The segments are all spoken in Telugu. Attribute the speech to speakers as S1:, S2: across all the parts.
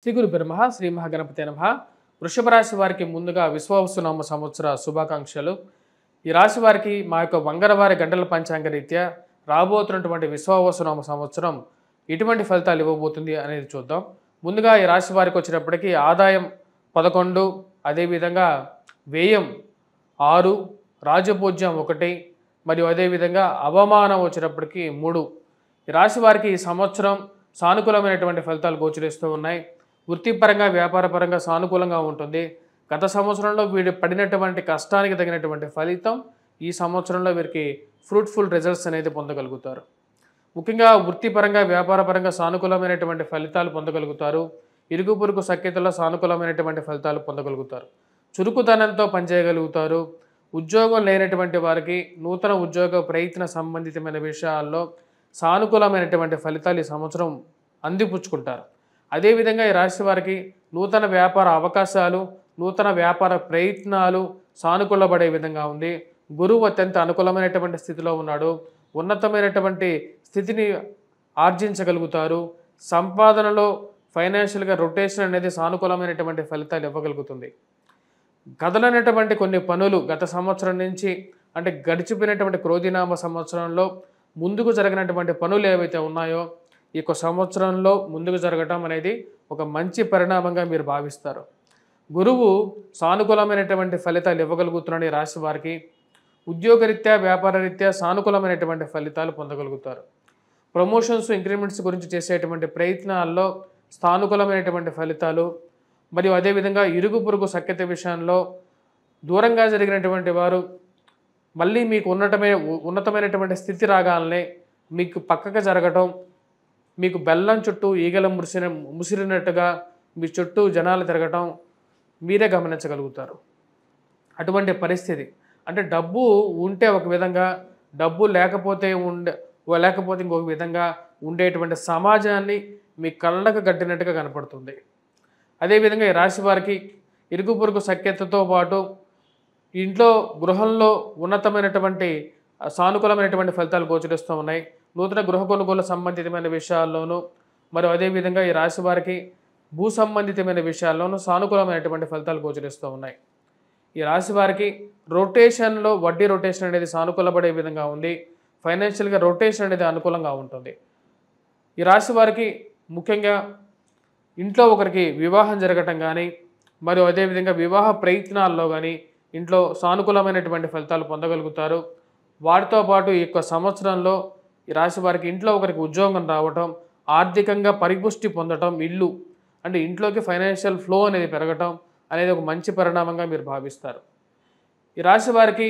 S1: శ్రీ గురు బ్రహ్మ శ్రీ మహాగణపతి నమః. వృషభ రాశి వారికి ముందుగా విశ్వావసునామ సంవత్సర శుభాకాంక్షలు. ఈ రాశి వారికి మా యొక్క వంగరవారి గంటల పంచాంగ రీత్యా రాబోతున్నటువంటి విశ్వావసునామ సంవత్సరం ఎటువంటి ఫలితాలు ఇవ్వబోతుంది అనేది చూద్దాం. ముందుగా ఈ రాశి వారికి వచ్చినప్పటికీ ఆదాయం 11, అదేవిధంగా వ్యయం 6, రాజపూజ్యం 1 మరియు అదేవిధంగా అవమానం వచ్చినప్పటికీ 3. ఈ రాశి వారికి ఈ సంవత్సరం సానుకూలమైనటువంటి ఫలితాలు గోచరిస్తూ ఉన్నాయి. వృత్తిపరంగా వ్యాపారపరంగా సానుకూలంగా ఉంటుంది. గత సంవత్సరంలో వీరు పడినటువంటి కష్టానికి తగినటువంటి ఫలితం ఈ సంవత్సరంలో వీరికి ఫ్రూట్ఫుల్ రిజల్ట్స్ అనేది పొందగలుగుతారు. ముఖ్యంగా వృత్తిపరంగా వ్యాపారపరంగా సానుకూలమైనటువంటి ఫలితాలు పొందగలుగుతారు. ఇరుగు పొరుగు సఖ్యతలో సానుకూలమైనటువంటి ఫలితాలు పొందగలుగుతారు. చురుకుదనంతో పనిచేయగలుగుతారు. ఉద్యోగం లేనటువంటి వారికి నూతన ఉద్యోగ ప్రయత్న సంబంధితమైన విషయాల్లో సానుకూలమైనటువంటి ఫలితాలు ఈ సంవత్సరం అందిపుచ్చుకుంటారు. అదేవిధంగా ఈ రాశి వారికి నూతన వ్యాపార అవకాశాలు, నూతన వ్యాపార ప్రయత్నాలు సానుకూలపడే విధంగా ఉంది. గురువు అత్యంత అనుకూలమైనటువంటి స్థితిలో ఉన్నాడు. ఉన్నతమైనటువంటి స్థితిని ఆర్జించగలుగుతారు. సంపాదనలో ఫైనాన్షియల్గా రొటేషన్ అనేది సానుకూలమైనటువంటి ఫలితాలు ఇవ్వగలుగుతుంది. కదలనటువంటి కొన్ని పనులు గత సంవత్సరం నుంచి అంటే గడిచిపోయినటువంటి క్రోధినామ సంవత్సరంలో ముందుకు జరిగినటువంటి పనులు ఏవైతే ఉన్నాయో ఈ యొక్క సంవత్సరంలో ముందుకు జరగటం అనేది ఒక మంచి పరిణామంగా మీరు భావిస్తారు. గురువు సానుకూలమైనటువంటి ఫలితాలు ఇవ్వగలుగుతున్నాడు ఈ రాశి వారికి. ఉద్యోగరీత్యా వ్యాపారరీత్యా సానుకూలమైనటువంటి ఫలితాలు పొందగలుగుతారు. ప్రమోషన్స్ ఇంక్రిమెంట్స్ గురించి చేసేటువంటి ప్రయత్నాల్లో సానుకూలమైనటువంటి ఫలితాలు మరియు అదేవిధంగా ఇరుగు పొరుగు సఖ్యత విషయంలో దూరంగా జరిగినటువంటి వారు మళ్ళీ మీకు ఉన్నతమైనటువంటి స్థితి రాగాలనే మీకు పక్కకు జరగటం, మీకు బెల్లం చుట్టూ ఈగల ముసిరినట్టుగా మీ చుట్టూ జనాలు తిరగటం మీరే గమనించగలుగుతారు. అటువంటి పరిస్థితి అంటే డబ్బు ఉంటే ఒక విధంగా, డబ్బు లేకపోతే ఇంకొక విధంగా ఉండేటువంటి సమాజాన్ని మీ కళ్ళకు కట్టినట్టుగా కనపడుతుంది. అదేవిధంగా ఈ రాశి వారికి ఇరుగు పొరుగు సఖ్యతతో పాటు ఇంట్లో గృహంలో ఉన్నతమైనటువంటి సానుకూలమైనటువంటి ఫలితాలు గోచరిస్తూ ఉన్నాయి. నూతన గృహ కొనుగోలు సంబంధితమైన విషయాల్లోనూ మరియు అదేవిధంగా ఈ రాశి వారికి భూ సంబంధితమైన విషయాల్లోనూ సానుకూలమైనటువంటి ఫలితాలు గోచరిస్తూ ఉన్నాయి. ఈ రాశి వారికి రొటేషన్లో వడ్డీ రొటేషన్ అనేది సానుకూలపడే విధంగా ఉంది. ఫైనాన్షియల్గా రొటేషన్ అనేది అనుకూలంగా ఉంటుంది. ఈ రాశి వారికి ముఖ్యంగా ఇంట్లో ఒకరికి వివాహం జరగటం కానీ మరియు అదేవిధంగా వివాహ ప్రయత్నాల్లో కానీ ఇంట్లో సానుకూలమైనటువంటి ఫలితాలు పొందగలుగుతారు. వాటితో పాటు ఈ యొక్క సంవత్సరంలో ఈ రాశి వారికి ఇంట్లో ఒకరికి ఉద్యోగం రావటం, ఆర్థికంగా పరిపుష్టి పొందటం, ఇల్లు అంటే ఇంట్లోకి ఫైనాన్షియల్ ఫ్లో అనేది పెరగటం అనేది ఒక మంచి పరిణామంగా మీరు భావిస్తారు. ఈ రాశి వారికి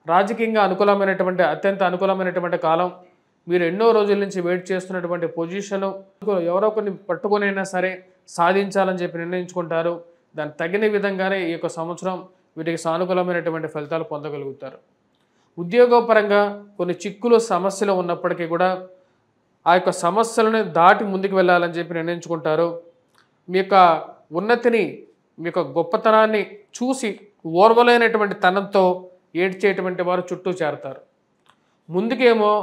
S1: రాజకీయంగా అనుకూలమైనటువంటి అత్యంత అనుకూలమైనటువంటి కాలం. మీరు ఎన్నో రోజుల నుంచి వెయిట్ చేస్తున్నటువంటి పొజిషను ఎవరో కొన్ని పట్టుకొనైనా సరే సాధించాలని చెప్పి నిర్ణయించుకుంటారు. దానికి తగిన విధంగానే ఈ యొక్క సంవత్సరం వీటికి సానుకూలమైనటువంటి ఫలితాలు పొందగలుగుతారు. ఉద్యోగపరంగా కొన్ని చిక్కులు సమస్యలు ఉన్నప్పటికీ కూడా ఆ యొక్క సమస్యలను దాటి ముందుకు వెళ్ళాలని చెప్పి నిర్ణయించుకుంటారు. మీ యొక్క ఉన్నతిని, మీ యొక్క గొప్పతనాన్ని చూసి ఓర్వలేనటువంటి తనంతో ఏడ్చేటువంటి వారు చుట్టూ చేరతారు. ముందుకేమో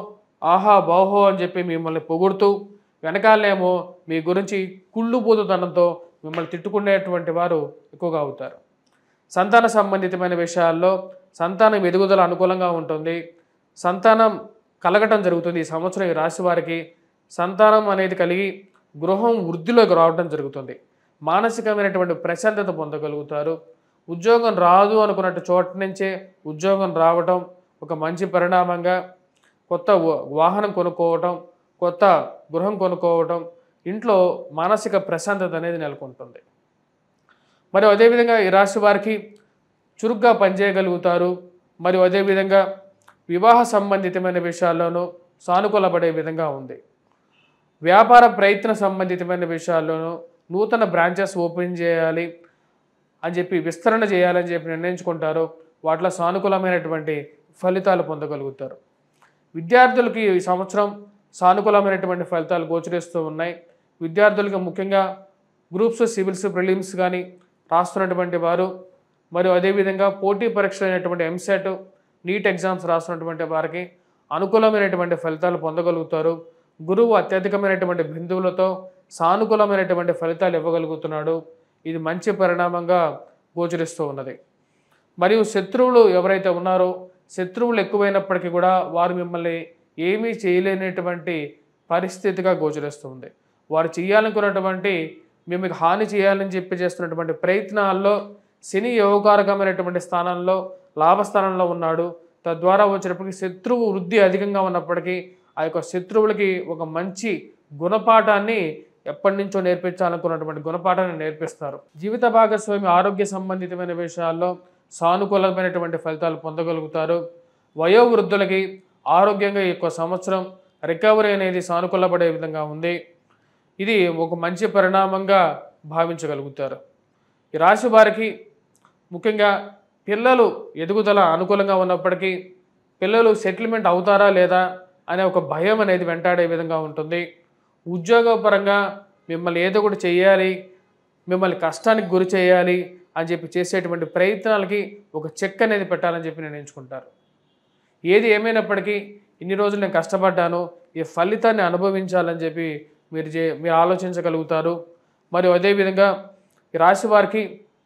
S1: ఆహా బాహో అని చెప్పి మిమ్మల్ని పొగుడుతూ, వెనకాలేమో మీ గురించి కుళ్ళుబోతుతనంతో మిమ్మల్ని తిట్టుకునేటువంటి వారు ఎక్కువగా అవుతారు. సంతాన సంబంధితమైన విషయాల్లో సంతానం ఎదుగుదల అనుకూలంగా ఉంటుంది. సంతానం కలగటం జరుగుతుంది. ఈ సంవత్సరం ఈ రాశి వారికి సంతానం అనేది కలిగి గృహం వృద్ధిలోకి రావడం జరుగుతుంది. మానసికమైనటువంటి ప్రశాంతత పొందగలుగుతారు. ఉద్యోగం రాదు అనుకున్నట్టు చోట నుంచే ఉద్యోగం రావటం ఒక మంచి పరిణామంగా, కొత్త వాహనం కొనుక్కోవటం, కొత్త గృహం కొనుక్కోవటం, ఇంట్లో మానసిక ప్రశాంతత అనేది నెలకొంటుంది. మరియు అదేవిధంగా ఈ రాశి వారికి చురుగ్గా పనిచేయగలుగుతారు. మరియు అదేవిధంగా వివాహ సంబంధితమైన విషయాల్లోనూ సానుకూలపడే విధంగా ఉంది. వ్యాపార ప్రయత్న సంబంధితమైన విషయాల్లోనూ నూతన బ్రాంచెస్ ఓపెన్ చేయాలి అని చెప్పి, విస్తరణ చేయాలని చెప్పి నిర్ణయించుకుంటారు. వాటిలో సానుకూలమైనటువంటి ఫలితాలు పొందగలుగుతారు. విద్యార్థులకి ఈ సంవత్సరం సానుకూలమైనటువంటి ఫలితాలు గోచరిస్తూ ఉన్నాయి. విద్యార్థులకు ముఖ్యంగా గ్రూప్స్, సివిల్స్, ప్రిలిమ్స్ కానీ రాస్తున్నటువంటి వారు మరియు అదేవిధంగా పోటీ పరీక్షలు అయినటువంటి ఎంసెట్, నీట్ ఎగ్జామ్స్ రాస్తున్నటువంటి వారికి అనుకూలమైనటువంటి ఫలితాలు పొందగలుగుతారు. గురువు అత్యధికమైనటువంటి బిందువులతో సానుకూలమైనటువంటి ఫలితాలు ఇవ్వగలుగుతున్నాడు. ఇది మంచి పరిణామంగా గోచరిస్తూ ఉన్నది. మరియు శత్రువులు ఎవరైతే ఉన్నారో, శత్రువులు ఎక్కువైనప్పటికీ కూడా వారు మిమ్మల్ని ఏమీ చేయలేనటువంటి పరిస్థితిగా గోచరిస్తుంది. వారు చేయాలనుకున్నటువంటి మీకు హాని చేయాలని చెప్పి చేస్తున్నటువంటి ప్రయత్నాల్లో శని యోగకారకమైనటువంటి స్థానంలో లాభస్థానంలో ఉన్నాడు. తద్వారా వచ్చేటప్పటికి శత్రువు వృద్ధి అధికంగా ఉన్నప్పటికీ ఆ యొక్క శత్రువులకి ఒక మంచి గుణపాఠాన్ని ఎప్పటి నుంచో నేర్పించాలనుకున్నటువంటి గుణపాఠాన్ని నేర్పిస్తారు. జీవిత భాగస్వామి ఆరోగ్య సంబంధితమైన విషయాల్లో సానుకూలమైనటువంటి ఫలితాలు పొందగలుగుతారు. వయోవృద్ధులకి ఆరోగ్యంగా ఈ యొక్క సంవత్సరం రికవరీ అనేది సానుకూలపడే విధంగా ఉంది. ఇది ఒక మంచి పరిణామంగా భావించగలుగుతారు. ఈ రాశి వారికి ముఖ్యంగా పిల్లలు ఎదుగుదల అనుకూలంగా ఉన్నప్పటికీ పిల్లలు సెటిల్మెంట్ అవుతారా లేదా అనే ఒక భయం అనేది వెంటాడే విధంగా ఉంటుంది. ఉద్యోగపరంగా మిమ్మల్ని ఏదో ఒకటి చేయాలి, మిమ్మల్ని కష్టానికి గురి చేయాలి అని చెప్పి చేసేటువంటి ప్రయత్నాలకి ఒక చెక్ అనేది పెట్టాలని చెప్పి నిర్ణయించుకుంటారు. ఏది ఏమైనప్పటికీ ఇన్ని రోజులు నేను కష్టపడ్డాను, ఈ ఫలితాన్ని అనుభవించాలని చెప్పి మీరు ఆలోచించగలుగుతారు. మరియు అదేవిధంగా ఈ రాశి వారికి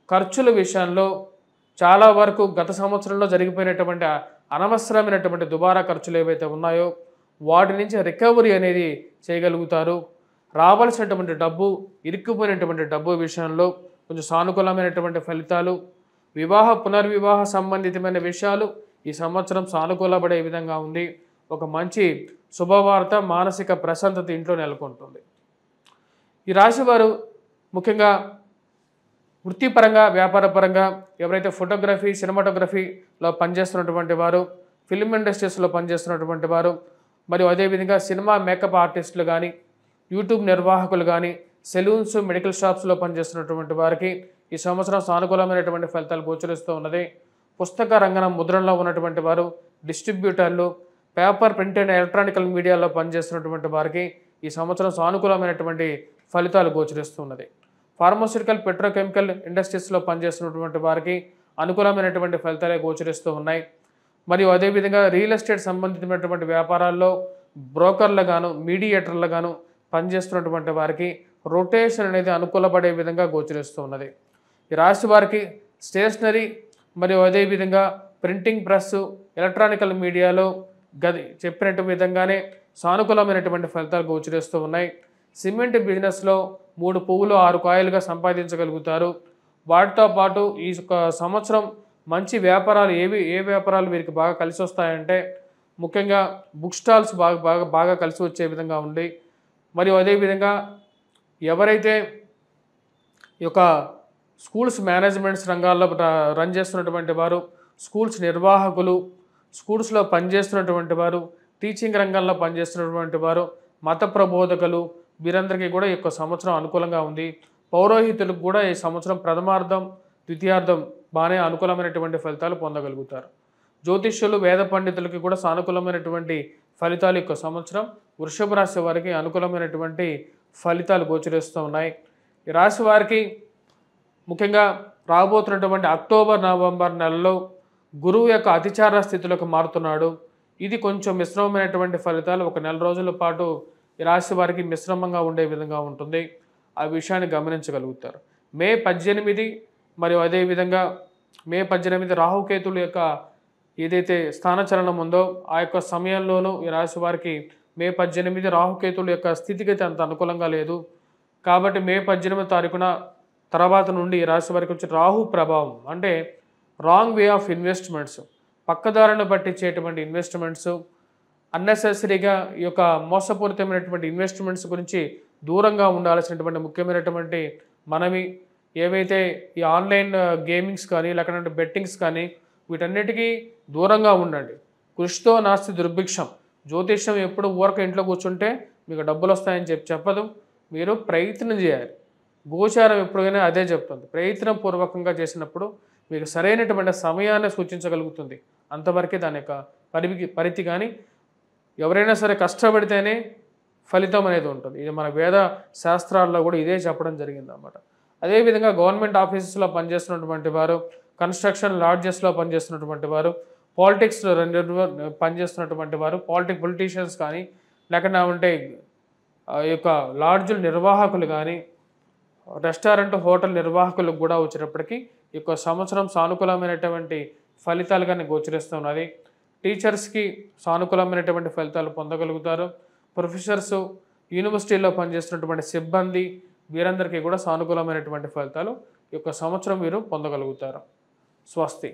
S1: ఖర్చుల విషయంలో చాలా వరకు గత సంవత్సరంలో జరిగిపోయినటువంటి అనవసరమైనటువంటి దుబారా ఖర్చులు ఏవైతే ఉన్నాయో వాటి నుంచి రికవరీ అనేది చేయగలుగుతారు. రావాల్సినటువంటి డబ్బు, ఇరుక్కుపోయినటువంటి డబ్బు విషయంలో కొంచెం సానుకూలమైనటువంటి ఫలితాలు. పునర్వివాహ సంబంధితమైన విషయాలు ఈ సంవత్సరం సానుకూలపడే విధంగా ఉంది. ఒక మంచి శుభవార్త, మానసిక ప్రశాంతత ఇంట్లో నెలకొంటుంది. ఈ రాశివారు ముఖ్యంగా వృత్తిపరంగా, వ్యాపారపరంగా ఎవరైతే ఫోటోగ్రఫీ, సినిమాటోగ్రఫీలో పనిచేస్తున్నటువంటి వారు, ఫిల్మ్ ఇండస్ట్రీస్లో పనిచేస్తున్నటువంటి వారు, మరియు అదేవిధంగా సినిమా మేకప్ ఆర్టిస్టులు కానీ, యూట్యూబ్ నిర్వాహకులు కానీ, సెలూన్స్, మెడికల్ షాప్స్లో పనిచేస్తున్నటువంటి వారికి ఈ సంవత్సరం సానుకూలమైనటువంటి ఫలితాలు గోచరిస్తూ ఉన్నది. పుస్తక రంగం ముద్రణలో ఉన్నటువంటి వారు, డిస్ట్రిబ్యూటర్లు, పేపర్, ప్రింట్ అండ్ ఎలక్ట్రానికల్ మీడియాలో పనిచేస్తున్నటువంటి వారికి ఈ సంవత్సరం సానుకూలమైనటువంటి ఫలితాలు గోచరిస్తున్నది. ఫార్మాస్యూటికల్, పెట్రోకెమికల్ ఇండస్ట్రీస్లో పనిచేస్తున్నటువంటి వారికి అనుకూలమైనటువంటి ఫలితాలే గోచరిస్తూ ఉన్నాయి. మరియు అదేవిధంగా రియల్ ఎస్టేట్ సంబంధించినటువంటి వ్యాపారాల్లో బ్రోకర్లుగాను, మీడియేటర్లుగాను పనిచేస్తున్నటువంటి వారికి రొటేషన్ అనేది అనుకూలపడే విధంగా గోచరిస్తూ ఉన్నది. ఈ రాశి వారికి స్టేషనరీ మరియు అదేవిధంగా ప్రింటింగ్ ప్రెస్, ఎలక్ట్రానికల్ మీడియాలో చెప్పినట్టు విధంగానే సానుకూలమైనటువంటి ఫలితాలు గోచరిస్తూ ఉన్నాయి. సిమెంట్ బిజినెస్లో 3 పువ్వులు 6 కాయలుగా సంపాదించగలుగుతారు. వాటితో పాటు ఈ సంవత్సరం మంచి వ్యాపారాలు ఏ వ్యాపారాలు వీరికి బాగా కలిసి వస్తాయంటే ముఖ్యంగా బుక్ స్టాల్స్ బాగా కలిసి వచ్చే విధంగా ఉంది. మరియు అదేవిధంగా ఎవరైతే ఈ యొక్క స్కూల్స్ మేనేజ్మెంట్స్ రంగాల్లో రన్ చేస్తున్నటువంటి వారు, స్కూల్స్ నిర్వాహకులు, స్కూల్స్లో పనిచేస్తున్నటువంటి వారు, టీచింగ్ రంగంలో పనిచేస్తున్నటువంటి వారు, మత ప్రబోధకులు, వీరందరికీ కూడా ఈ యొక్క సంవత్సరం అనుకూలంగా ఉంది. పౌరోహితులకు కూడా ఈ సంవత్సరం ప్రథమార్థం, ద్వితీయార్థం బాగానే అనుకూలమైనటువంటి ఫలితాలు పొందగలుగుతారు. జ్యోతిష్యులు, వేద పండితులకి కూడా సానుకూలమైనటువంటి ఫలితాలు ఈ యొక్క సంవత్సరం వృషభ రాశి వారికి అనుకూలమైనటువంటి ఫలితాలు గోచరిస్తూ ఉన్నాయి. ఈ రాశి వారికి ముఖ్యంగా రాబోతున్నటువంటి అక్టోబర్, నవంబర్ నెలలో గురువు యొక్క అతిచార స్థితిలోకి మారుతున్నాడు. ఇది కొంచెం మిశ్రమమైనటువంటి ఫలితాలు 1 నెల రోజుల పాటు ఈ రాశి వారికి మిశ్రమంగా ఉండే విధంగా ఉంటుంది. ఆ విషయాన్ని గమనించగలుగుతారు. మే 18 మరియు అదేవిధంగా మే 18 రాహుకేతుల యొక్క ఏదైతే స్థానచలనం ఉందో ఆ యొక్క సమయంలోనూ ఈ రాశి వారికి మే 18 రాహుకేతుల యొక్క స్థితిగతి అంత అనుకూలంగా లేదు. కాబట్టి మే 18 తారీఖున తర్వాత నుండి ఈ రాశి వారికి వచ్చే రాహు ప్రభావం అంటే రాంగ్ వే ఆఫ్ ఇన్వెస్ట్మెంట్స్, పక్కదారులను పట్టించేటువంటి ఇన్వెస్ట్మెంట్స్, అన్నెసెసరీగా ఈ యొక్క మోసపూరితమైనటువంటి ఇన్వెస్ట్మెంట్స్ గురించి దూరంగా ఉండాల్సినటువంటి ముఖ్యమైనటువంటి మనవి ఏవైతే ఈ ఆన్లైన్ గేమింగ్స్ కానీ లేకపోతే బెట్టింగ్స్ కానీ వీటన్నిటికీ దూరంగా ఉండండి. కృషితో నాస్తి దుర్భిక్షం. జ్యోతిష్యం ఎప్పుడు ఊరక ఇంట్లో కూర్చుంటే మీకు డబ్బులు వస్తాయని చెప్పదు. మీరు ప్రయత్నం చేయాలి. గోచారం ఎప్పుడైనా అదే చెప్తుంది. ప్రయత్నం పూర్వకంగా చేసినప్పుడు మీకు సరైనటువంటి సమయాన్ని సూచించగలుగుతుంది. అంతవరకే దాని యొక్క పరిధి. కానీ ఎవరైనా సరే కష్టపడితేనే ఫలితం అనేది ఉంటుంది. ఇది మన వేద శాస్త్రాల్లో కూడా ఇదే చెప్పడం జరిగిందన్నమాట. అదేవిధంగా గవర్నమెంట్ ఆఫీసెస్లో పనిచేస్తున్నటువంటి వారు, కన్స్ట్రక్షన్ లాడ్జెస్లో పనిచేస్తున్నటువంటి వారు, పాలిటిక్స్లో పనిచేస్తున్నటువంటి వారు, పొలిటీషియన్స్ కానీ లేకుండా ఉంటే ఈ యొక్క లాడ్జుల నిర్వాహకులు కానీ రెస్టారెంట్ హోటల్ నిర్వాహకులకు కూడా వచ్చేటప్పటికి ఈ యొక్క సంవత్సరం సానుకూలమైనటువంటి ఫలితాలుగానే గోచరిస్తున్నది. టీచర్స్కి సానుకూలమైనటువంటి ఫలితాలు పొందగలుగుతారు. ప్రొఫెసర్సు, యూనివర్సిటీలో పనిచేస్తున్నటువంటి సిబ్బంది వీరందరికీ కూడా సానుకూలమైనటువంటి ఫలితాలు ఈ యొక్క సంవత్సరం వీరు పొందగలుగుతారు. స్వస్తి.